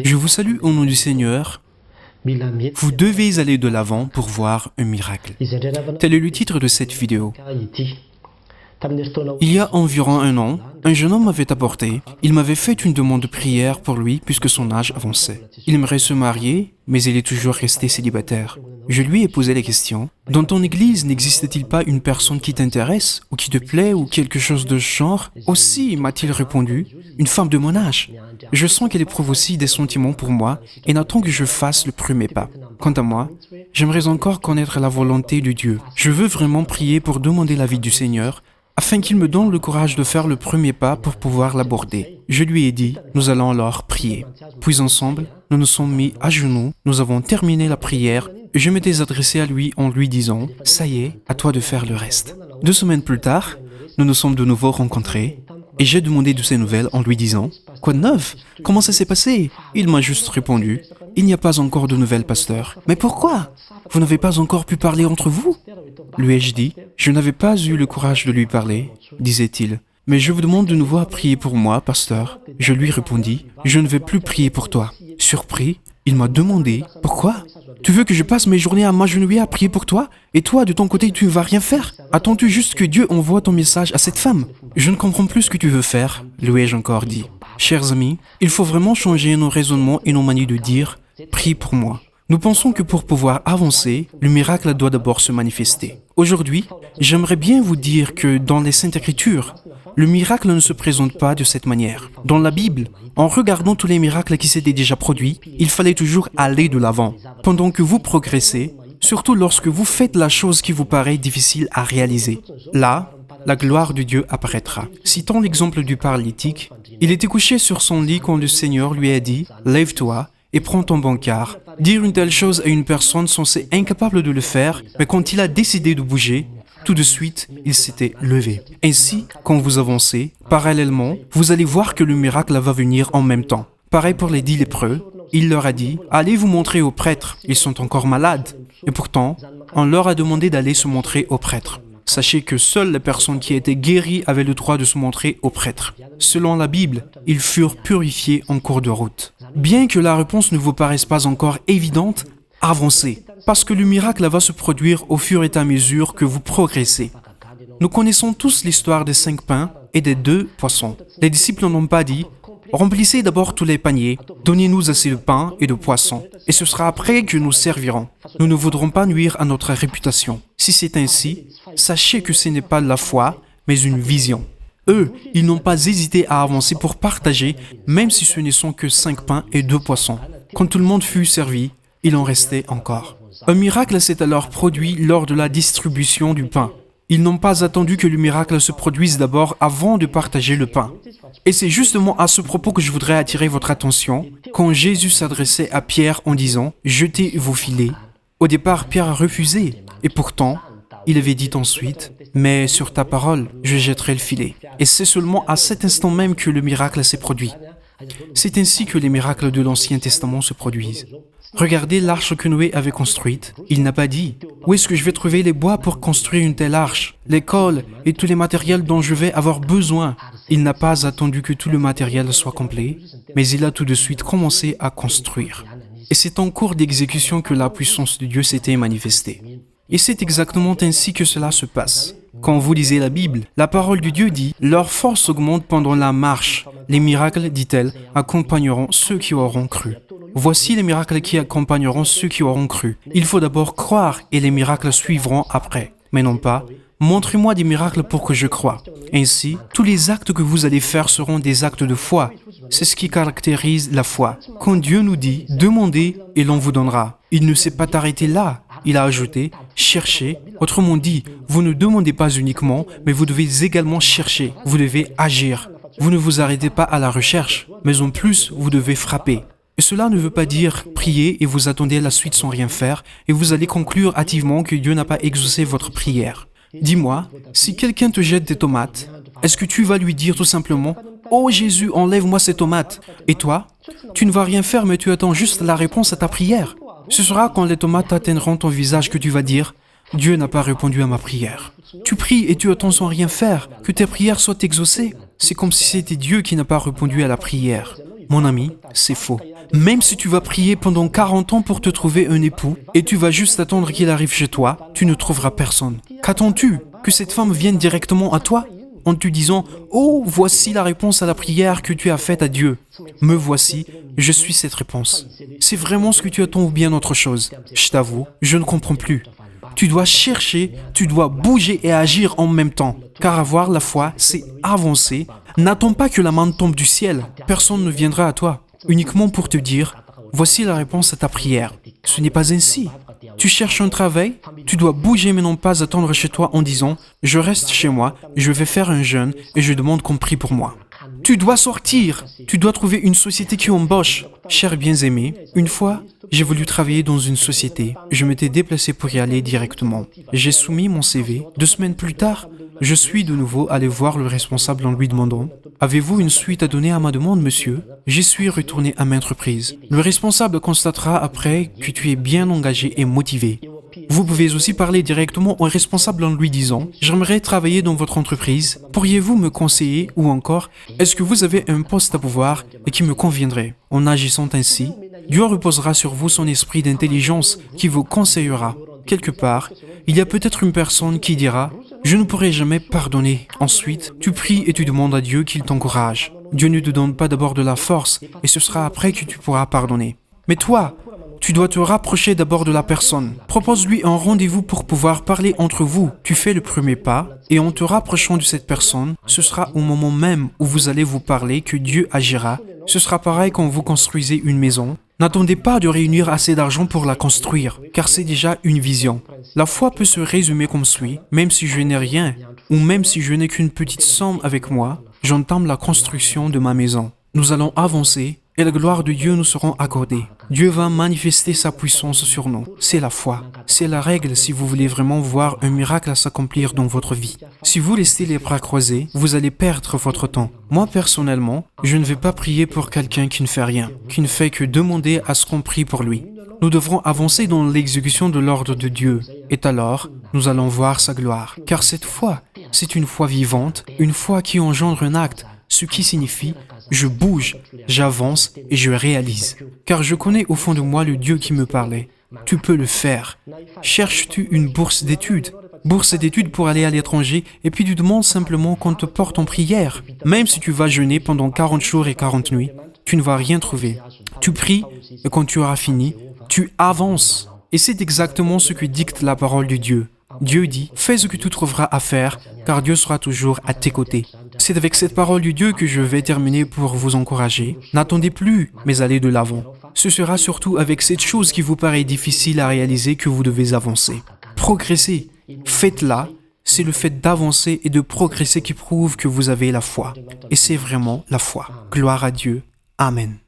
Je vous salue au nom du Seigneur. Vous devez aller de l'avant pour voir un miracle. Tel est le titre de cette vidéo. Il y a environ un an, un jeune homme m'avait apporté. Il m'avait fait une demande de prière pour lui puisque son âge avançait. Il aimerait se marier, mais il est toujours resté célibataire. Je lui ai posé la question. Dans ton église, n'existe-t-il pas une personne qui t'intéresse, ou qui te plaît, ou quelque chose de ce genre? Aussi, m'a-t-il répondu, une femme de mon âge. Je sens qu'elle éprouve aussi des sentiments pour moi et n'attend que je fasse le premier pas. Quant à moi, j'aimerais encore connaître la volonté de Dieu. Je veux vraiment prier pour demander l'avis du Seigneur, afin qu'il me donne le courage de faire le premier pas pour pouvoir l'aborder. Je lui ai dit, nous allons alors prier. Puis ensemble, nous nous sommes mis à genoux, nous avons terminé la prière, et je m'étais adressé à lui en lui disant, ça y est, à toi de faire le reste. 2 semaines plus tard, nous nous sommes de nouveau rencontrés, et j'ai demandé de ses nouvelles en lui disant, quoi de neuf? Comment ça s'est passé? Il m'a juste répondu, il n'y a pas encore de nouvelles, pasteur. Mais pourquoi? Vous n'avez pas encore pu parler entre vous? Lui ai-je dit, je n'avais pas eu le courage de lui parler, disait-il. Mais je vous demande de nouveau à prier pour moi, pasteur. Je lui répondis, je ne vais plus prier pour toi. Surpris, il m'a demandé, pourquoi? Tu veux que je passe mes journées à m'agenouiller à prier pour toi? Et toi, de ton côté, tu ne vas rien faire? Attends-tu juste que Dieu envoie ton message à cette femme? Je ne comprends plus ce que tu veux faire, lui ai-je encore dit. Chers amis, il faut vraiment changer nos raisonnements et nos manies de dire, prie pour moi. Nous pensons que pour pouvoir avancer, le miracle doit d'abord se manifester. Aujourd'hui, j'aimerais bien vous dire que dans les Saintes Écritures, le miracle ne se présente pas de cette manière. Dans la Bible, en regardant tous les miracles qui s'étaient déjà produits, il fallait toujours aller de l'avant. Pendant que vous progressez, surtout lorsque vous faites la chose qui vous paraît difficile à réaliser. Là, la gloire de Dieu apparaîtra. Citons l'exemple du paralytique. Il était couché sur son lit quand le Seigneur lui a dit « Lève-toi et prends ton bancard ». Dire une telle chose à une personne censée incapable de le faire, mais quand il a décidé de bouger, tout de suite, il s'était levé. Ainsi, quand vous avancez, parallèlement, vous allez voir que le miracle va venir en même temps. Pareil pour les 10 lépreux, il leur a dit « Allez vous montrer aux prêtres, ils sont encore malades ». Et pourtant, on leur a demandé d'aller se montrer aux prêtres. Sachez que seules les personnes qui étaient guéries avaient le droit de se montrer aux prêtres. Selon la Bible, ils furent purifiés en cours de route. Bien que la réponse ne vous paraisse pas encore évidente, avancez, parce que le miracle va se produire au fur et à mesure que vous progressez. Nous connaissons tous l'histoire des 5 pains et des 2 poissons. Les disciples n'ont pas dit « Remplissez d'abord tous les paniers, donnez-nous assez de pain et de poissons, et ce sera après que nous servirons. Nous ne voudrons pas nuire à notre réputation. » Si c'est ainsi, sachez que ce n'est pas la foi, mais une vision. Eux, ils n'ont pas hésité à avancer pour partager, même si ce ne sont que 5 pains et 2 poissons. Quand tout le monde fut servi, il en restait encore. Un miracle s'est alors produit lors de la distribution du pain. Ils n'ont pas attendu que le miracle se produise d'abord avant de partager le pain. Et c'est justement à ce propos que je voudrais attirer votre attention quand Jésus s'adressait à Pierre en disant « Jetez vos filets ». Au départ, Pierre a refusé, et pourtant, il avait dit ensuite « Mais sur ta parole, je jetterai le filet ». Et c'est seulement à cet instant même que le miracle s'est produit. C'est ainsi que les miracles de l'Ancien Testament se produisent. Regardez l'arche que Noé avait construite. Il n'a pas dit « Où est-ce que je vais trouver les bois pour construire une telle arche, les cols et tous les matériels dont je vais avoir besoin ?» Il n'a pas attendu que tout le matériel soit complet, mais il a tout de suite commencé à construire. Et c'est en cours d'exécution que la puissance de Dieu s'était manifestée. Et c'est exactement ainsi que cela se passe. Quand vous lisez la Bible, la parole de Dieu dit « Leur force augmente pendant la marche. Les miracles, dit-elle, accompagneront ceux qui auront cru. » Voici les miracles qui accompagneront ceux qui auront cru. Il faut d'abord croire et les miracles suivront après. Mais non pas « Montrez-moi des miracles pour que je croie. » Ainsi, tous les actes que vous allez faire seront des actes de foi. C'est ce qui caractérise la foi. Quand Dieu nous dit « Demandez et l'on vous donnera », il ne s'est pas arrêté là. Il a ajouté « Cherchez ». Autrement dit, vous ne demandez pas uniquement, mais vous devez également chercher. Vous devez agir. Vous ne vous arrêtez pas à la recherche, mais en plus, vous devez frapper. Et cela ne veut pas dire prier et vous attendez la suite sans rien faire et vous allez conclure hâtivement que Dieu n'a pas exaucé votre prière. Dis-moi, si quelqu'un te jette des tomates, est-ce que tu vas lui dire tout simplement « Oh Jésus, enlève-moi ces tomates » et toi, tu ne vas rien faire mais tu attends juste la réponse à ta prière. Ce sera quand les tomates atteindront ton visage que tu vas dire « Dieu n'a pas répondu à ma prière ». Tu pries et tu attends sans rien faire, que tes prières soient exaucées. C'est comme si c'était Dieu qui n'a pas répondu à la prière. Mon ami, c'est faux. Même si tu vas prier pendant 40 ans pour te trouver un époux et tu vas juste attendre qu'il arrive chez toi, tu ne trouveras personne. Qu'attends-tu? Que cette femme vienne directement à toi en te disant « Oh, voici la réponse à la prière que tu as faite à Dieu. Me voici, je suis cette réponse. » C'est vraiment ce que tu attends ou bien autre chose? Je t'avoue, je ne comprends plus. Tu dois chercher, tu dois bouger et agir en même temps. Car avoir la foi, c'est avancer. N'attends pas que la main tombe du ciel. Personne ne viendra à toi. Uniquement pour te dire, voici la réponse à ta prière. Ce n'est pas ainsi. Tu cherches un travail, tu dois bouger mais non pas attendre chez toi en disant, je reste chez moi, je vais faire un jeûne et je demande qu'on prie pour moi. Tu dois sortir, tu dois trouver une société qui embauche. Cher bien-aimé, une fois, j'ai voulu travailler dans une société. Je m'étais déplacé pour y aller directement. J'ai soumis mon CV. 2 semaines plus tard, je suis de nouveau allé voir le responsable en lui demandant « Avez-vous une suite à donner à ma demande, monsieur ?» J'y suis retourné à maintes reprises. Le responsable constatera après que tu es bien engagé et motivé. Vous pouvez aussi parler directement au responsable en lui disant « J'aimerais travailler dans votre entreprise. Pourriez-vous me conseiller ou encore est-ce que vous avez un poste à pouvoir et qui me conviendrait ?» En agissant ainsi, Dieu reposera sur vous son esprit d'intelligence qui vous conseillera. Quelque part, il y a peut-être une personne qui dira « Je ne pourrai jamais pardonner ». Ensuite, tu pries et tu demandes à Dieu qu'il t'encourage. Dieu ne te donne pas d'abord de la force et ce sera après que tu pourras pardonner. Mais toi, tu dois te rapprocher d'abord de la personne. Propose-lui un rendez-vous pour pouvoir parler entre vous. Tu fais le premier pas et en te rapprochant de cette personne, ce sera au moment même où vous allez vous parler que Dieu agira. Ce sera pareil quand vous construisez une maison. N'attendez pas de réunir assez d'argent pour la construire, car c'est déjà une vision. La foi peut se résumer comme suit, même si je n'ai rien, ou même si je n'ai qu'une petite somme avec moi, j'entame la construction de ma maison. Nous allons avancer et la gloire de Dieu nous sera accordée. Dieu va manifester sa puissance sur nous. C'est la foi. C'est la règle si vous voulez vraiment voir un miracle s'accomplir dans votre vie. Si vous laissez les bras croisés, vous allez perdre votre temps. Moi, personnellement, je ne vais pas prier pour quelqu'un qui ne fait rien, qui ne fait que demander à ce qu'on prie pour lui. Nous devrons avancer dans l'exécution de l'ordre de Dieu. Et alors, nous allons voir sa gloire. Car cette foi, c'est une foi vivante, une foi qui engendre un acte, ce qui signifie je bouge, j'avance et je réalise. Car je connais au fond de moi le Dieu qui me parlait. Tu peux le faire. Cherches-tu une bourse d'études? Bourse d'études pour aller à l'étranger et puis tu demandes simplement qu'on te porte en prière. Même si tu vas jeûner pendant 40 jours et 40 nuits, tu ne vas rien trouver. Tu pries et quand tu auras fini, tu avances. Et c'est exactement ce que dicte la parole de Dieu. Dieu dit, fais ce que tu trouveras à faire, car Dieu sera toujours à tes côtés. C'est avec cette parole de Dieu que je vais terminer pour vous encourager. N'attendez plus, mais allez de l'avant. Ce sera surtout avec cette chose qui vous paraît difficile à réaliser que vous devez avancer. Progressez, faites-la. C'est le fait d'avancer et de progresser qui prouve que vous avez la foi. Et c'est vraiment la foi. Gloire à Dieu. Amen.